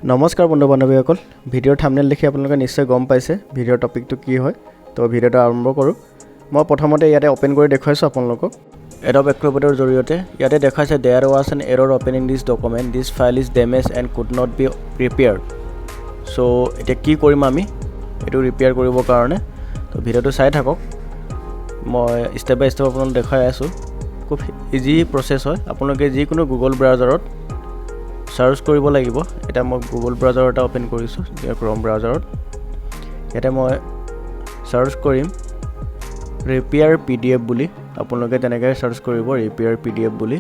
নমস্কাৰ বন্ধু বান্ধৱীসকল ভিডিঅ'ৰ থাম্বনেল দেখি আপোনালোকে নিশ্চয় গম পাইছে ভিডিঅ'ৰ টপিকটো কি হয় তো ভিডিঅ'টো আৰম্ভ কৰোঁ মই প্ৰথমতে ইয়াতে ওপেন কৰি দেখুৱাইছোঁ আপোনালোকক এডব এক্ৰোবেটৰ জৰিয়তে ইয়াতে দেখাইছে there was an error opening this document this file is damage and could not be prepared চ' এতিয়া কি কৰিম আমি এইটো ৰিপেয়াৰ কৰিবৰ কাৰণে তো ভিডিঅ'টো চাই থাকক মই ষ্টেপ বাই ষ্টেপ আপোনালোকক দেখাই আছোঁ খুব ইজি প্ৰচেছ হয় আপোনালোকে যিকোনো গুগল ব্ৰাউজাৰত সাৰ্চ কৰিব লাগিব এটা মই গুগল ব্ৰাউজাৰ এটা ওপেন কৰিছোঁ ক্ৰম ব্ৰাউজাৰত এটা মই সাৰ্চ কৰিম ৰিপেয়াৰ পিডিএফ বুলি আপোনালোকে তেনেকৈ সাৰ্চ কৰিব ৰিপেয়াৰ পিডিএফ বুলি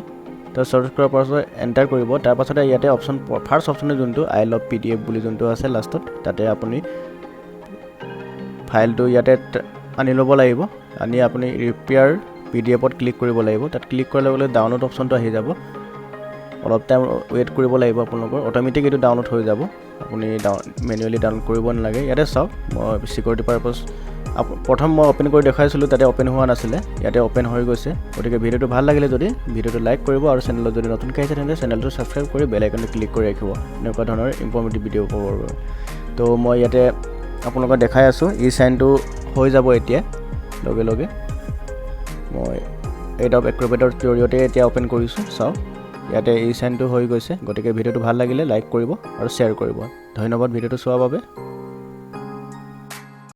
তো সাৰ্চ কৰাৰ পাছত এণ্টাৰ কৰিব তাৰ পাছতে ইয়াতে অপচন ফাৰ্ষ্ট অপচনে যোনটো আই লাভ পিডিএফ বুলি যোনটো আছে লাষ্টত তাতে আপুনি ফাইলটো ইয়াতে আনি ল'ব লাগিব আনি আপুনি ৰিপেয়াৰ পিডিএফত ক্লিক কৰিব লাগিব তাত ক্লিক কৰাৰ লগে লগে ডাউনলোড অপচনটো আহি যাব অলপ টাইম ৱেইট কৰিব লাগিব আপোনালোকৰ অট'মেটিক এইটো ডাউনলোড হৈ যাব আপুনি মেনুৱেলি ডাউনলোড কৰিব নালাগে ইয়াতে চাওক মই সিকিউৰিটি পাৰপাছ প্ৰথম মই ওপেন কৰি দেখাইছিলোঁ তাতে ওপেন হোৱা নাছিলে ইয়াতে ওপেন হৈ গৈছে গতিকে ভিডিঅ'টো ভাল লাগিলে যদি ভিডিঅ'টো লাইক কৰিব আৰু চেনেলত যদি নতুনকৈ আহিছে তেন্তে চেনেলটো ছাবস্ক্ৰাইব কৰি বেল আইকনটো ক্লিক কৰি ৰাখিব এনেকুৱা ধৰণৰ ইনফৰ্মেটিভ ভিডিঅ' পাবৰ বাবে তো মই ইয়াতে আপোনালোকক দেখাই আছোঁ ই চাইনটো হৈ যাব এতিয়া লগে লগে মই এডব এক্ৰোবেটৰ জৰিয়তে এতিয়া ওপেন কৰিছোঁ চাওক ইয়াতে এই চাইনটো হৈ গৈছে গতিকে ভিডিঅ'টো ভাল লাগিলে লাইক কৰিব আৰু শ্বেয়াৰ কৰিব ধন্যবাদ ভিডিঅ'টো চোৱাৰ বাবে